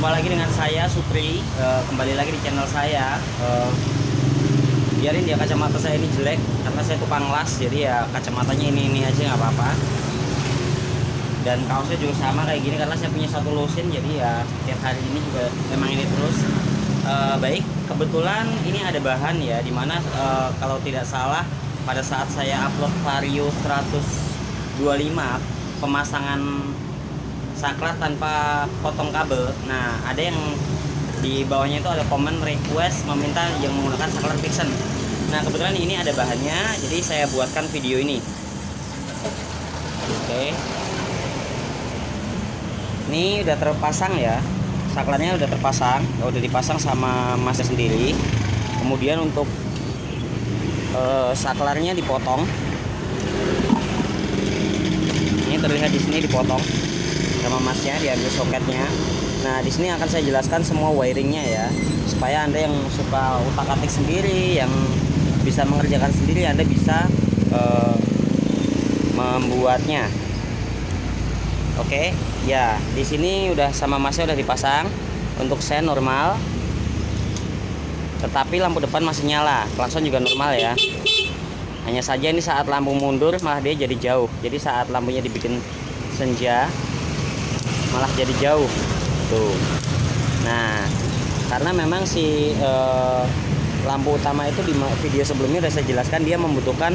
Jumpa lagi dengan saya Supri. Kembali lagi di channel saya. Biarin ya kacamata saya ini jelek karena saya tukang las, jadi ya kacamatanya ini aja nggak apa-apa. Dan kaosnya juga sama kayak gini karena saya punya satu lusin, jadi ya setiap hari ini juga memang ini terus. Baik, kebetulan ini ada bahan ya, dimana kalau tidak salah pada saat saya upload Vario 125 pemasangan saklar tanpa potong kabel. Nah, ada yang di bawahnya itu ada komen request meminta yang menggunakan saklar Vixen. Nah, kebetulan ini ada bahannya, jadi saya buatkan video ini. Oke. Ini udah terpasang ya. Saklarnya udah terpasang, udah dipasang sama masnya sendiri. Kemudian untuk saklarnya dipotong. Ini terlihat di sini dipotong sama masnya, diambil soketnya. Nah, di sini akan saya jelaskan semua wiringnya ya, supaya Anda yang suka utak-atik sendiri, yang bisa mengerjakan sendiri, Anda bisa membuatnya. Oke, ya di sini udah sama masnya udah dipasang. Untuk sen normal, tetapi lampu depan masih nyala, klakson juga normal ya. Hanya saja ini saat lampu mundur malah dia jadi jauh. Jadi saat lampunya dibikin senja malah jadi jauh tuh. Nah, karena memang si lampu utama itu di video sebelumnya sudah saya jelaskan dia membutuhkan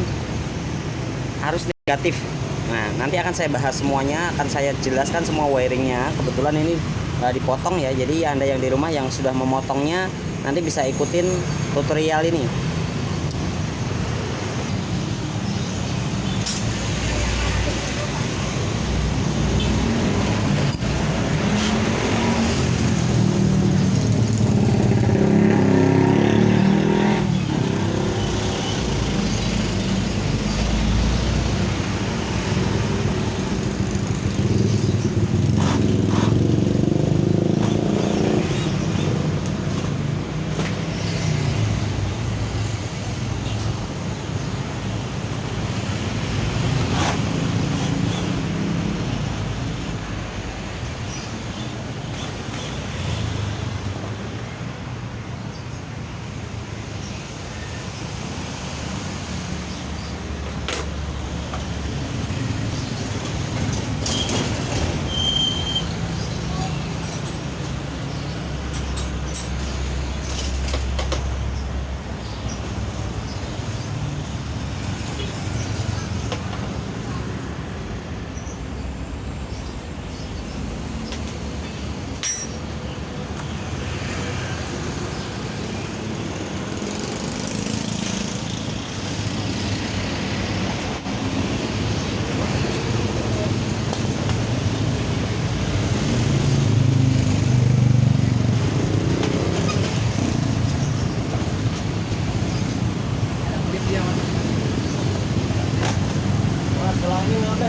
arus negatif. Nah, nanti akan saya bahas semuanya, akan saya jelaskan semua wiringnya. Kebetulan ini dipotong ya, jadi Anda yang di rumah yang sudah memotongnya nanti bisa ikutin tutorial ini.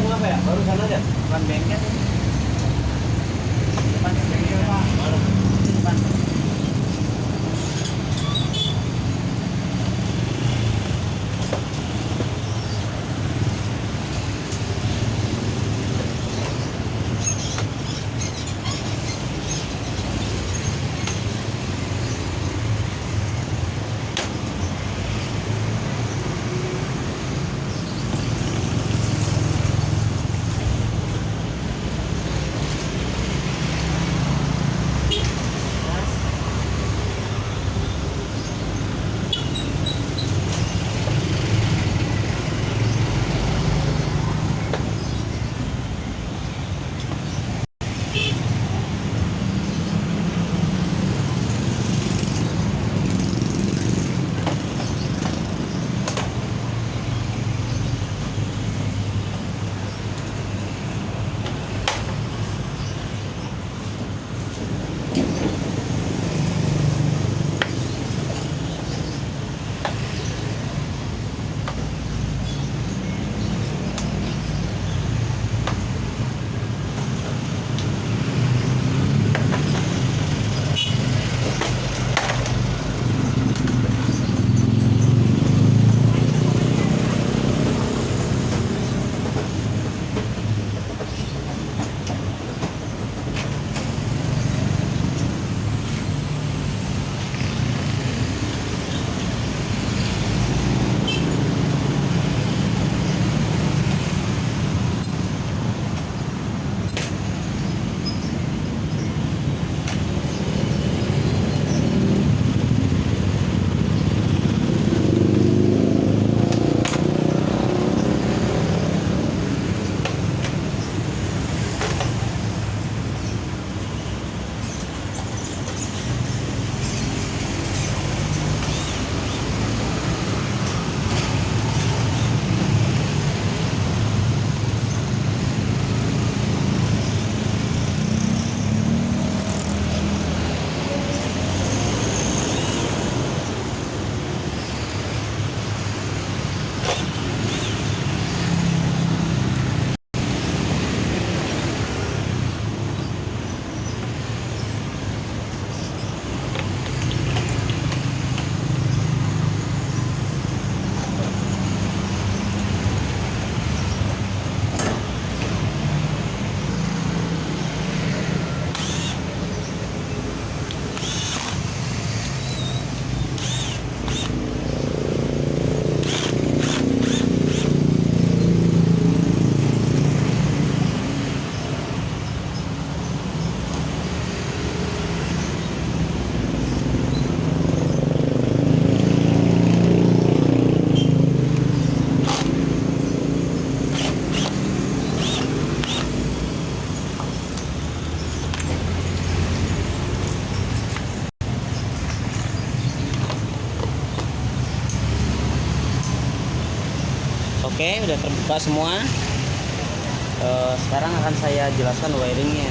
Ngapa ya? Barusan aja. Depan bengkel. Depan bengkel Pak. Depan. Oke, udah terbuka semua. Sekarang akan saya jelaskan wiringnya.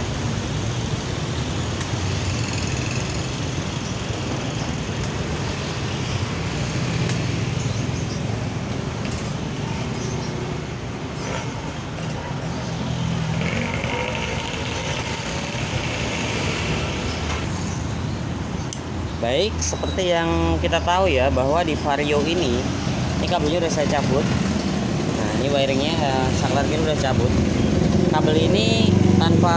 Baik, seperti yang kita tahu ya, bahwa di Vario ini kabelnya udah saya cabut. Nah, ini wiringnya saklar ini udah cabut. Kabel ini tanpa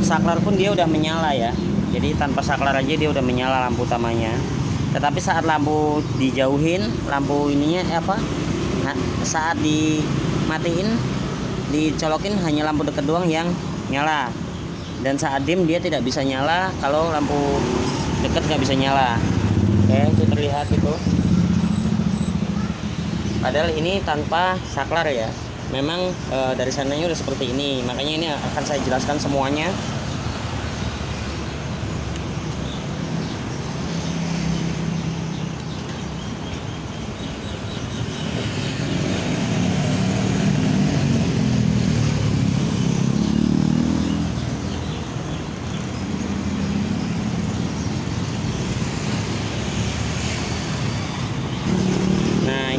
saklar pun dia udah menyala ya. Jadi tanpa saklar aja dia udah menyala lampu utamanya. Tetapi saat lampu dijauhin, lampu ininya nah, saat dimatiin, dicolokin hanya lampu dekat doang yang nyala. Dan saat dim dia tidak bisa nyala kalau lampu dekat nggak bisa nyala. Oke, itu terlihat itu. Padahal ini tanpa saklar ya. Memang dari sananya udah seperti ini. Makanya ini akan saya jelaskan semuanya.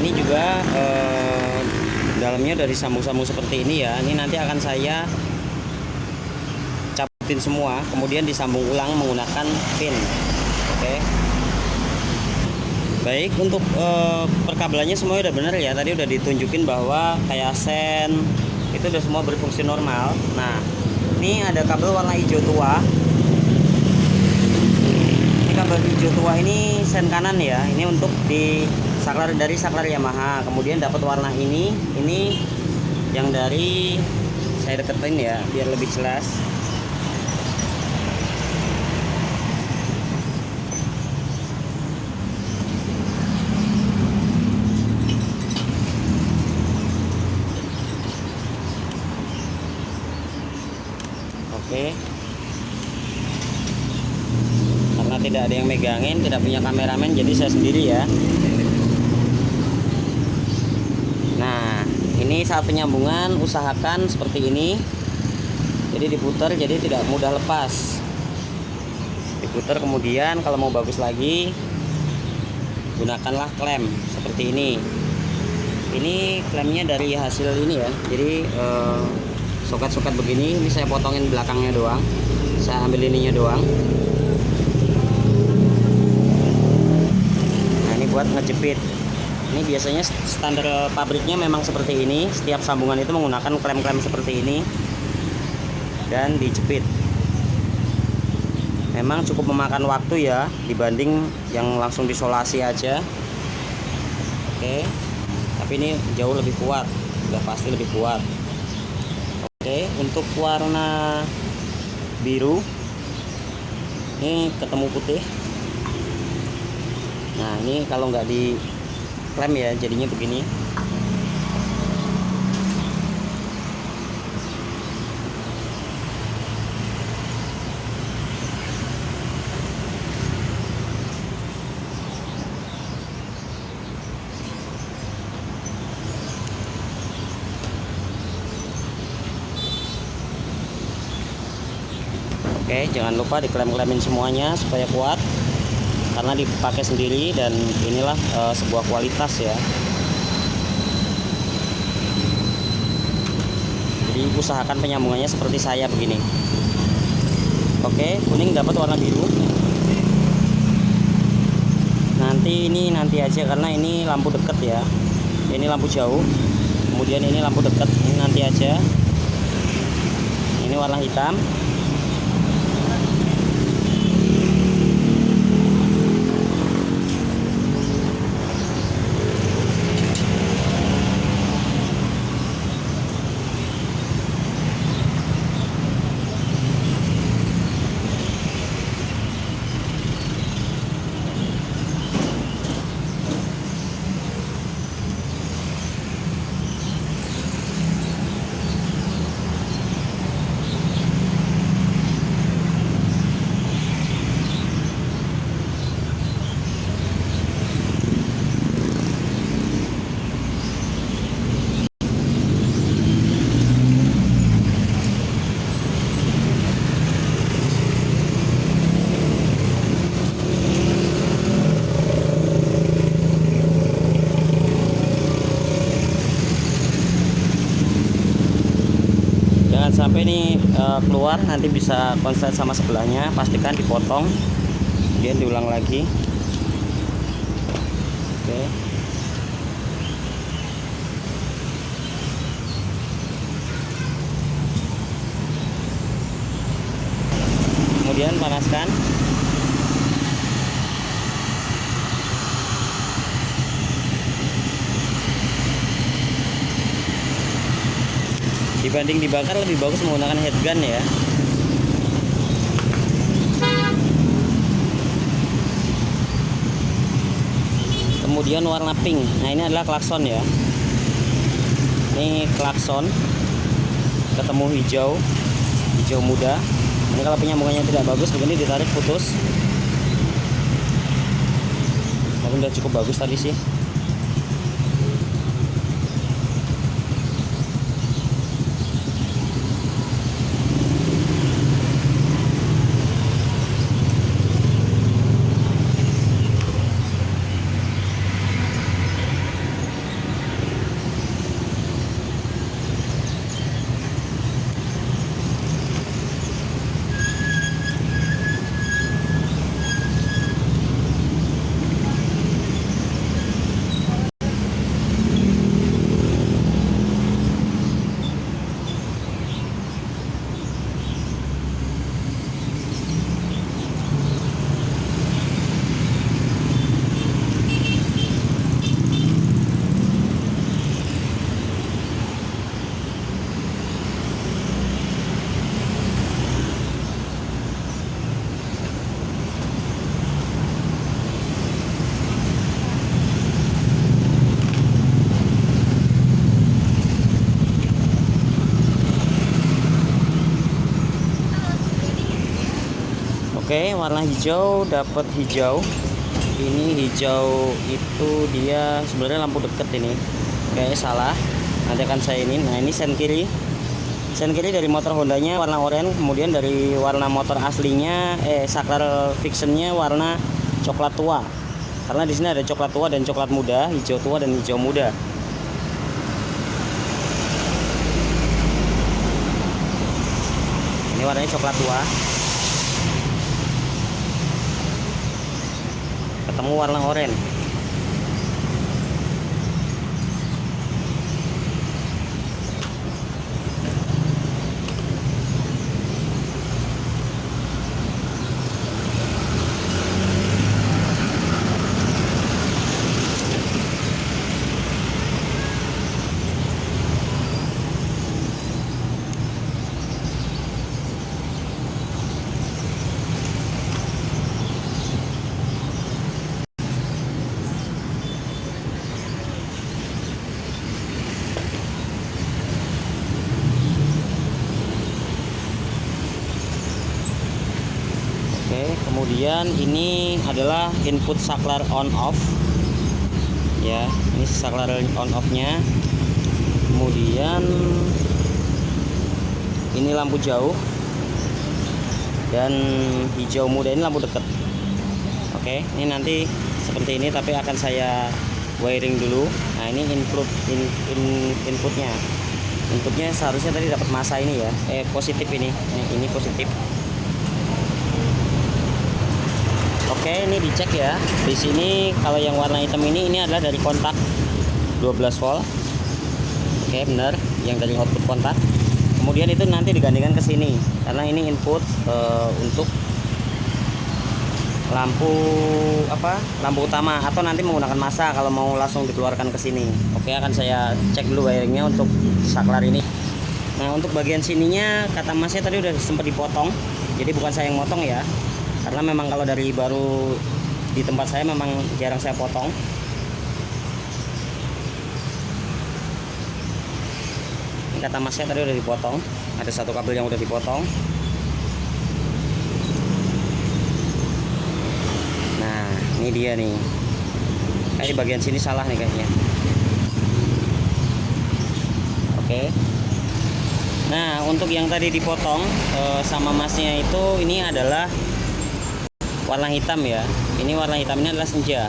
Ini juga dalamnya dari sambung-sambung seperti ini ya. Ini nanti akan saya cabutin semua, kemudian disambung ulang menggunakan pin. Oke. Baik, untuk perkabelannya semua udah bener ya. Tadi udah ditunjukin bahwa kayak sen itu udah semua berfungsi normal. Nah, ini ada kabel warna hijau tua. Ini kabel hijau tua ini sen kanan ya. Ini untuk di saklar dari saklar Yamaha. Kemudian dapat warna ini yang dari, saya deketin ya biar lebih jelas. Oke. Karena tidak ada yang megangin, tidak punya kameramen, jadi saya sendiri ya. Nah, ini saat penyambungan usahakan seperti ini. Jadi diputar, jadi tidak mudah lepas. Diputar, kemudian kalau mau bagus lagi gunakanlah klem seperti ini. Ini klemnya dari hasil ini ya. Jadi soket-soket begini, ini saya potongin belakangnya doang. Saya ambil ininya doang. Nah, ini buat ngejepit. Ini biasanya standar pabriknya memang seperti ini. Setiap sambungan itu menggunakan klem-klem seperti ini dan dijepit. Memang cukup memakan waktu ya dibanding yang langsung disolasi aja. Oke. Tapi ini jauh lebih kuat, udah pasti lebih kuat. Oke, untuk warna biru ini ketemu putih. Nah, ini kalau nggak di klem ya jadinya begini. Oke, jangan lupa diklem-klemin semuanya supaya kuat, karena dipakai sendiri dan inilah sebuah kualitas ya. Jadi usahakan penyambungannya seperti saya begini. Oke, kuning dapat warna biru. Nanti aja karena ini lampu dekat ya. Ini lampu jauh. Kemudian ini lampu dekat, ini nanti aja. Ini warna hitam. jangan sampai ini keluar, nanti bisa konslet sama sebelahnya. Pastikan dipotong, kemudian diulang lagi. Oke. Kemudian panaskan. Dibanding dibakar lebih bagus menggunakan head gun ya. Kemudian warna pink. Nah, ini adalah klakson ya. Ini klakson ketemu hijau, hijau muda. Ini kalau penyambungannya tidak bagus begini ditarik putus. Tapi udah cukup bagus tadi sih. Oke, warna hijau dapat hijau. Ini hijau itu dia sebenarnya lampu deket ini. Kayaknya salah. Nanti akan saya ini. Nah, ini sen kiri. Sen kiri dari motor Hondanya warna oranye, kemudian dari warna motor aslinya Saklar Fictionnya warna coklat tua. Karena di sini ada coklat tua dan coklat muda, hijau tua dan hijau muda. Ini warnanya coklat tua. Ketemu warna oranye. Kemudian ini adalah input saklar on off ya, ini saklar on off nya. Kemudian ini lampu jauh dan hijau muda, ini lampu dekat. Oke, ini nanti seperti ini tapi akan saya wiring dulu. Nah, ini inputnya seharusnya tadi dapat masa ini ya, positif ini positif. Oke, ini dicek ya. Di sini kalau yang warna hitam ini adalah dari kontak 12 volt. Oke, benar, yang dari output kontak. Kemudian itu nanti digandingkan ke sini karena ini input untuk lampu utama, atau nanti menggunakan masa kalau mau langsung dikeluarkan ke sini. Oke, akan saya cek dulu wiringnya untuk saklar ini. Nah, untuk bagian sininya kata masnya tadi udah sempat dipotong. Jadi bukan saya yang motong ya. Karena memang kalau dari baru di tempat saya memang jarang saya potong. Ini kata masnya tadi udah dipotong. Ada satu kabel yang udah dipotong. Nah, ini dia nih. Kayak di bagian sini salah nih kayaknya. Oke. Nah, untuk yang tadi dipotong sama masnya itu, ini adalah warna hitam ya. Ini warna hitam ini adalah senja.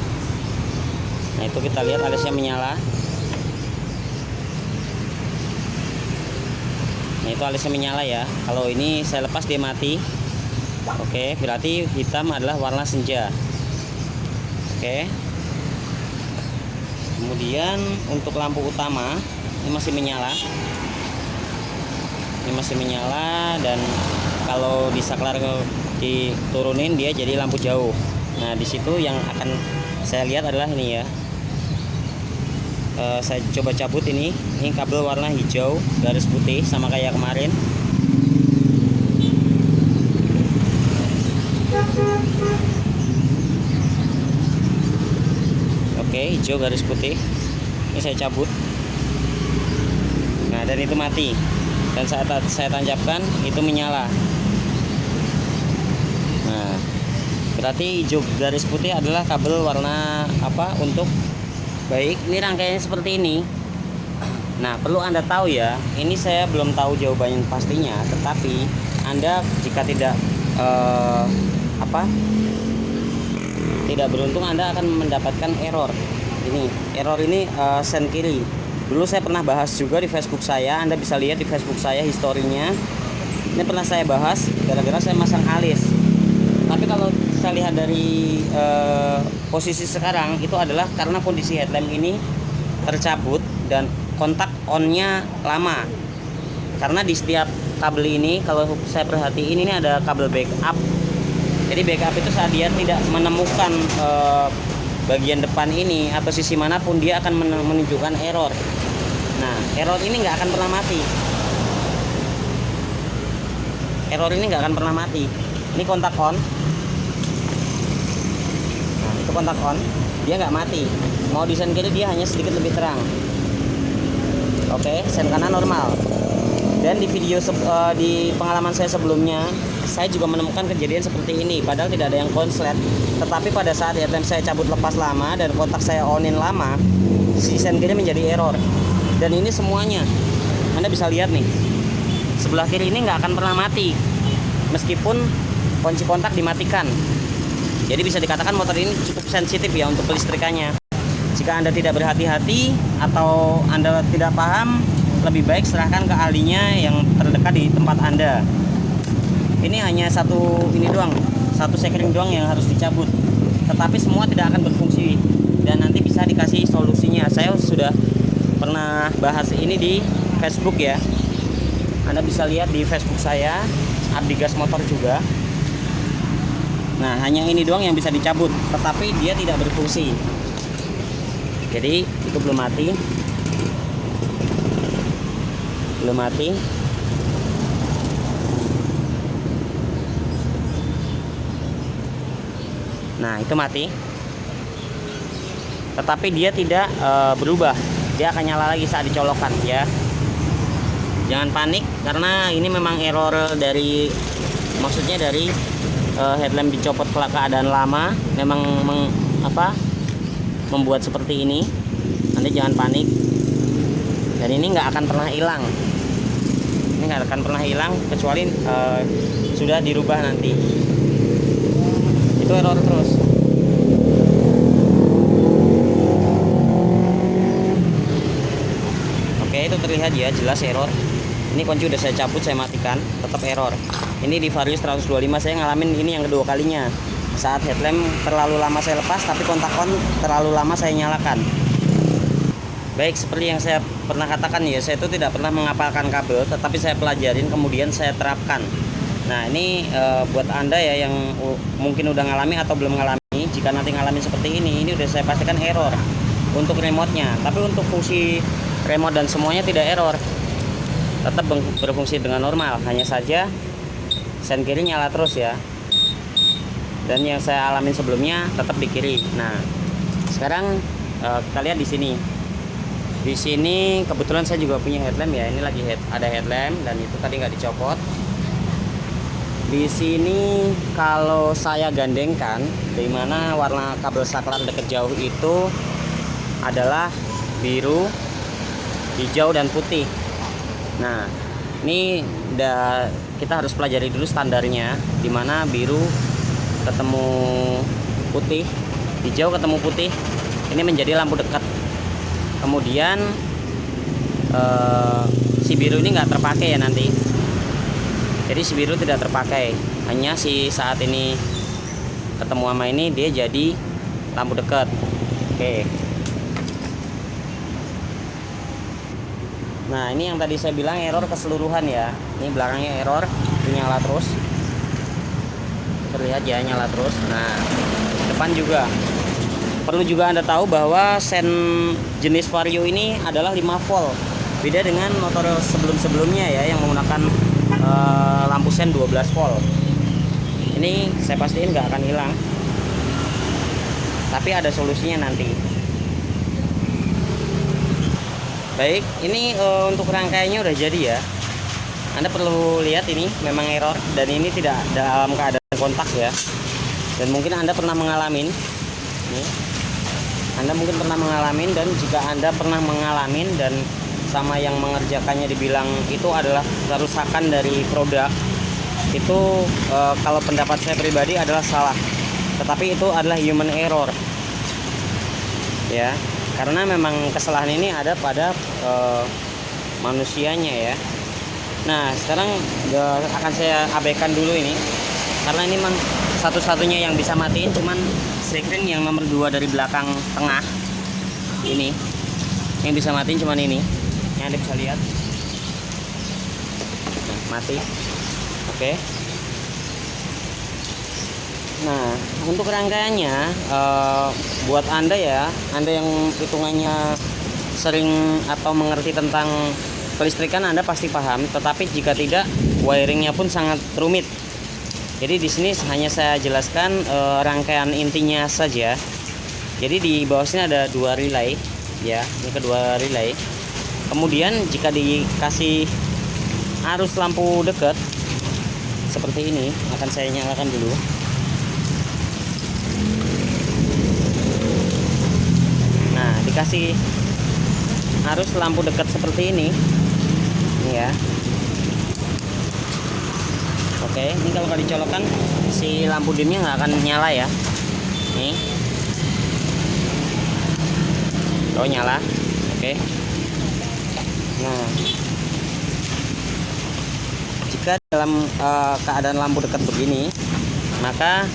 Nah, itu kita lihat alisnya menyala. Nah itu alisnya menyala ya. Kalau ini saya lepas dia mati. Oke, berarti hitam adalah warna senja. Oke. Kemudian untuk lampu utama ini masih menyala. Ini masih menyala, dan kalau di saklar diturunin dia jadi lampu jauh. Nah di situ yang akan saya lihat adalah ini ya. Saya coba cabut ini kabel warna hijau garis putih sama kayak kemarin. Oke, hijau garis putih ini saya cabut. Nah dan itu mati, dan saya tancapkan itu menyala. Nah berarti hijau garis putih adalah kabel warna apa untuk baik. Ini rangkaiannya seperti ini. Nah perlu Anda tahu ya, ini saya belum tahu jawabannya pastinya, tetapi Anda jika tidak tidak beruntung, Anda akan mendapatkan error. Ini error ini sen kiri. Dulu saya pernah bahas juga di Facebook saya. Anda bisa lihat di Facebook saya historinya. Ini pernah saya bahas gara-gara saya masang alis. Tapi kalau saya lihat dari posisi sekarang itu adalah karena kondisi headlamp ini tercabut dan kontak onnya lama. Karena di setiap kabel ini kalau saya perhatiin ini ada kabel backup. Jadi backup itu saat dia tidak menemukan bagian depan ini atau sisi manapun, dia akan menunjukkan error. Nah error ini nggak akan pernah mati. Error ini nggak akan pernah mati. Ini kontak on. Nah itu kontak on, dia nggak mati. Mau di sen kiri dia hanya sedikit lebih terang. Oke, sen kanan normal. Dan di video di pengalaman saya sebelumnya, saya juga menemukan kejadian seperti ini. Padahal tidak ada yang konslet, tetapi pada saat headlamp saya cabut lepas lama dan kontak saya onin lama, si sen kiri menjadi error. Dan ini semuanya, Anda bisa lihat nih, sebelah kiri ini nggak akan pernah mati meskipun kunci kontak dimatikan. Jadi bisa dikatakan motor ini cukup sensitif ya untuk kelistrikannya. Jika Anda tidak berhati-hati atau Anda tidak paham, lebih baik serahkan ke ahlinya yang terdekat di tempat Anda. Ini hanya satu sekring doang yang harus dicabut, tetapi semua tidak akan berfungsi dan nanti bisa dikasih solusinya. Saya sudah pernah bahas ini di Facebook ya. Anda bisa lihat di Facebook saya, Abdigas Motor juga. Nah hanya ini doang yang bisa dicabut, tetapi dia tidak berfungsi. Jadi itu belum mati. Nah itu mati, tetapi dia tidak berubah. Dia akan nyala lagi saat dicolokkan ya. Jangan panik karena ini memang error dari, maksudnya dari headlamp dicopot keadaan lama, memang membuat seperti ini. Anda jangan panik, dan ini nggak akan pernah hilang. Ini nggak akan pernah hilang kecuali sudah dirubah nanti. Itu error terus. Oke, itu terlihat ya, jelas error. Ini kunci udah saya cabut, saya matikan, tetap error. Ini di Vario 125 saya ngalamin ini yang kedua kalinya. Saat headlamp terlalu lama saya lepas, tapi kontak on terlalu lama saya nyalakan. Baik, seperti yang saya pernah katakan ya, saya itu tidak pernah menghafalkan kabel, tetapi saya pelajarin kemudian saya terapkan. Nah ini buat Anda ya yang mungkin udah ngalami atau belum ngalami, jika nanti ngalamin seperti ini udah saya pastikan error untuk remote-nya. Tapi untuk fungsi remote dan semuanya tidak error, tetap berfungsi dengan normal. Hanya saja sen kiri nyala terus ya. Dan yang saya alamin sebelumnya tetap di kiri. Nah sekarang kita lihat di sini. Di sini kebetulan saya juga punya headlamp ya. Ini lagi ada headlamp dan itu tadi nggak dicopot. Di sini kalau saya gandengkan, di mana warna kabel saklar dekat jauh itu adalah biru, hijau dan putih. Nah, ini kita harus pelajari dulu standarnya, di mana biru ketemu putih, hijau ketemu putih. Ini menjadi lampu dekat. Kemudian si biru ini nggak terpakai ya nanti. Jadi si biru tidak terpakai, hanya si saat ini ketemu sama ini dia jadi lampu dekat. Oke. Nah ini yang tadi saya bilang error keseluruhan ya. Ini belakangnya error, itu nyala terus. Terlihat ya nyala terus. Nah depan juga. Perlu juga Anda tahu bahwa sen jenis Vario ini adalah 5 volt. Beda dengan motor sebelum-sebelumnya ya yang menggunakan lampu sen 12 volt. Ini saya pastiin nggak akan hilang. Tapi ada solusinya nanti. Baik, ini untuk rangkaiannya udah jadi ya. Anda perlu lihat ini memang error dan ini tidak dalam keadaan kontak ya. Dan mungkin Anda pernah mengalami nih. Anda mungkin pernah mengalami, dan jika Anda pernah mengalami dan sama yang mengerjakannya dibilang itu adalah kerusakan dari produk, itu kalau pendapat saya pribadi adalah salah. Tetapi itu adalah human error. Ya. Karena memang kesalahan ini ada pada manusianya ya. Nah sekarang akan saya abaikan dulu ini, karena ini memang satu-satunya yang bisa matiin cuman sekring yang nomor 2 dari belakang tengah ini yang bisa matiin cuman ini yang Anda bisa lihat. Nah, mati. Oke. Nah untuk rangkaiannya buat Anda ya, Anda yang hitungannya sering atau mengerti tentang kelistrikan, Anda pasti paham. Tetapi jika tidak, wiringnya pun sangat rumit. Jadi di sini hanya saya jelaskan rangkaian intinya saja. Jadi di bawah sini ada 2 relay ya, ini kedua relay. Kemudian jika dikasih arus lampu dekat seperti ini, akan saya nyalakan dulu. Nah dikasih arus lampu dekat seperti ini ya. Oke, ini kalau dicolokkan si lampu dimnya nggak akan nyala ya. Nih, oh nyala. Oke. Nah, jika dalam keadaan lampu dekat begini, maka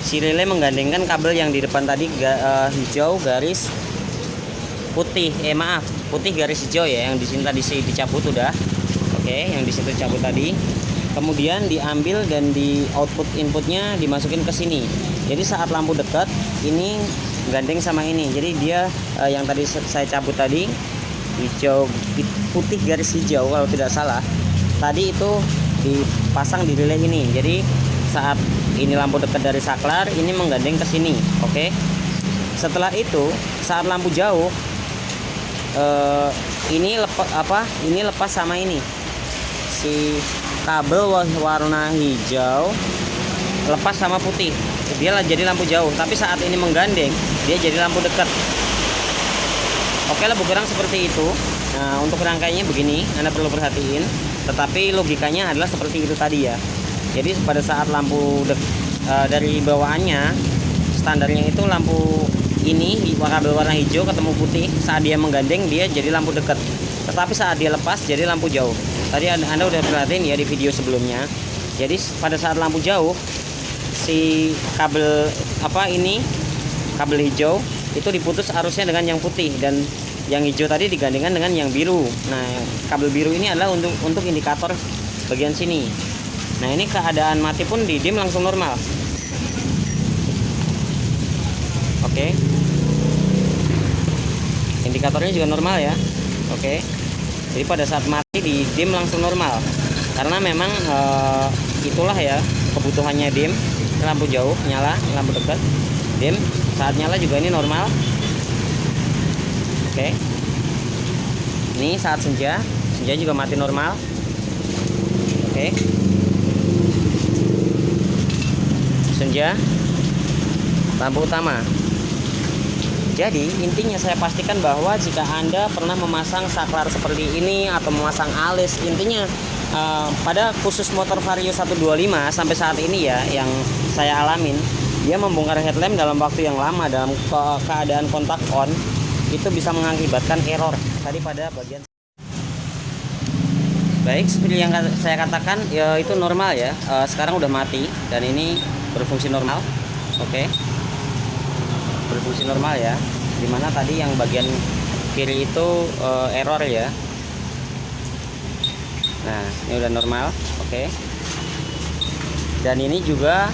si relay menggandengkan kabel yang di depan tadi hijau garis putih. Putih garis hijau ya, yang di sini tadi dicabut udah. Oke, yang di situ dicabut tadi. Kemudian diambil dan di output inputnya dimasukin ke sini. Jadi saat lampu dekat ini gandeng sama ini. Jadi dia yang tadi saya cabut tadi hijau putih garis hijau kalau tidak salah. Tadi itu dipasang di relay ini. Jadi saat ini lampu dekat dari saklar ini menggandeng ke sini. Oke. Setelah itu saat lampu jauh ini lepas sama ini. Si kabel warna hijau lepas sama putih, dia jadi lampu jauh. Tapi saat ini menggandeng dia jadi lampu dekat. Oke, lebih kurang seperti itu. Nah untuk rangkaiannya begini, Anda perlu perhatiin. Tetapi logikanya adalah seperti itu tadi ya. Jadi pada saat lampu dari bawaannya standarnya itu lampu ini kabel warna hijau ketemu putih, saat dia menggandeng dia jadi lampu dekat. Tetapi saat dia lepas jadi lampu jauh. Tadi Anda udah perhatiin ya di video sebelumnya. Jadi pada saat lampu jauh si kabel kabel hijau itu diputus arusnya dengan yang putih, dan yang hijau tadi digandengkan dengan yang biru. Nah kabel biru ini adalah untuk indikator bagian sini. Nah ini keadaan mati pun di dim langsung normal. Oke. Indikatornya juga normal ya. Oke. Jadi pada saat mati di dim langsung normal. Karena memang itulah ya kebutuhannya dim. Lampu jauh nyala, lampu dekat dim. Saat nyala juga ini normal. Oke. Ini saat senja juga mati normal. Oke. Senja, lampu utama. Jadi intinya saya pastikan bahwa jika Anda pernah memasang saklar seperti ini atau memasang alis, intinya pada khusus motor Vario 125 sampai saat ini ya yang saya alamin, dia membongkar headlamp dalam waktu yang lama dalam keadaan kontak on, itu bisa mengakibatkan error tadi pada bagian. Baik, seperti yang saya katakan ya, itu normal ya. Sekarang udah mati dan ini berfungsi normal. Oke, berfungsi normal ya. Dimana tadi yang bagian kiri itu error ya. Nah, ini udah normal. Oke. Dan ini juga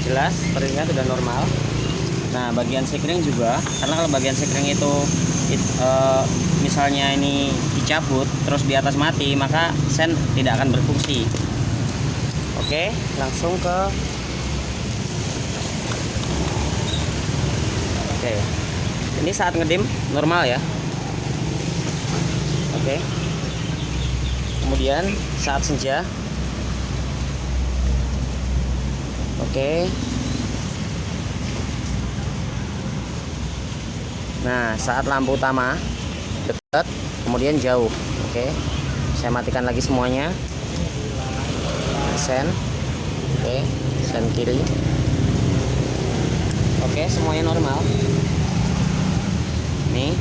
jelas terlihat udah normal. Nah, bagian sekring juga, karena kalau bagian sekring itu misalnya ini dicabut terus di atas mati, maka sen tidak akan berfungsi. Oke, langsung ke Oke. Ini saat ngedim normal ya. Oke. Kemudian saat senja. Oke. Nah, saat lampu utama dekat, kemudian jauh. Oke. Saya matikan lagi semuanya. Sen. Oke, sen kiri. Oke, semuanya normal. Nih.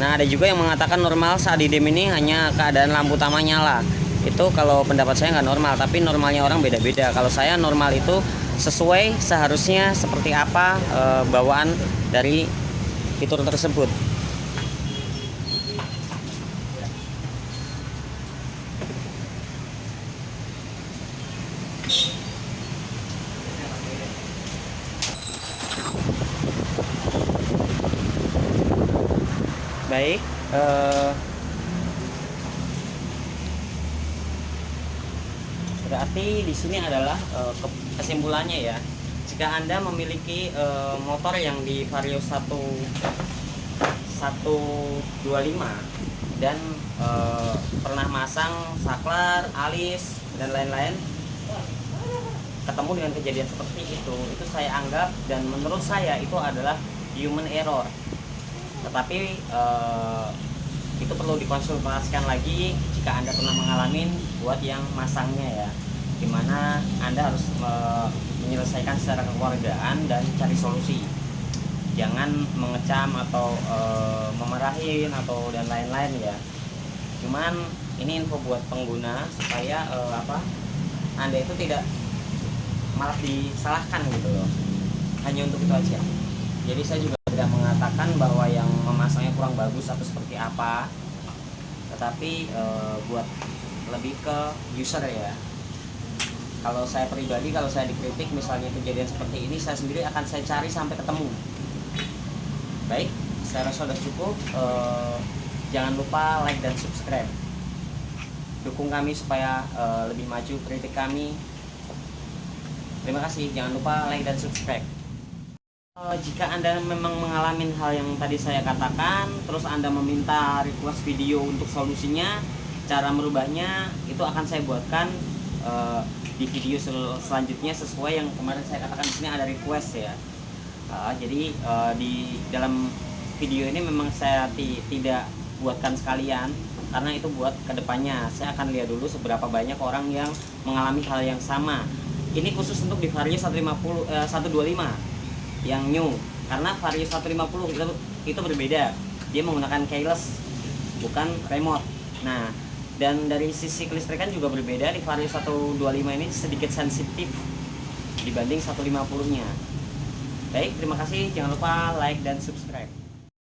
Nah, ada juga yang mengatakan normal saat di dim ini hanya keadaan lampu utama nyala. Itu kalau pendapat saya nggak normal, tapi normalnya orang beda-beda. Kalau saya normal itu sesuai seharusnya seperti apa bawaan dari fitur tersebut. Baik, berarti di sini adalah kesimpulannya ya. Jika Anda memiliki motor yang di Vario 125 dan pernah masang saklar, alis dan lain-lain, ketemu dengan kejadian seperti itu saya anggap dan menurut saya itu adalah human error. Tetapi itu perlu dikonsultasikan lagi jika Anda pernah mengalami buat yang masangnya ya, dimana Anda harus menyelesaikan secara kekeluargaan dan cari solusi. Jangan mengecam atau memarahin atau dan lain-lain ya. Cuman ini info buat pengguna supaya Anda itu tidak malah disalahkan gitu loh. Hanya untuk itu aja. Jadi saya juga tidak mengatakan bahwa yang memasangnya kurang bagus atau seperti apa, tetapi buat lebih ke user ya. Kalau saya pribadi, kalau saya dikritik misalnya kejadian seperti ini, saya sendiri akan saya cari sampai ketemu. Baik, saya rasa sudah cukup. Jangan lupa like dan subscribe. Dukung kami supaya lebih maju kritik kami. Terima kasih. Jangan lupa like dan subscribe. Jika Anda memang mengalami hal yang tadi saya katakan, terus Anda meminta request video untuk solusinya, cara merubahnya itu akan saya buatkan di video selanjutnya sesuai yang kemarin saya katakan. Di sini ada request ya. Jadi di dalam video ini memang saya tidak buatkan sekalian karena itu buat kedepannya. Saya akan lihat dulu seberapa banyak orang yang mengalami hal yang sama. Ini khusus untuk di Vario 125 yang new, karena Vario 150 itu berbeda, dia menggunakan keyless bukan remote. Nah, dan dari sisi kelistrikan juga berbeda. Di Vario 125 ini sedikit sensitif dibanding 150 nya. Baik, terima kasih, jangan lupa like dan subscribe.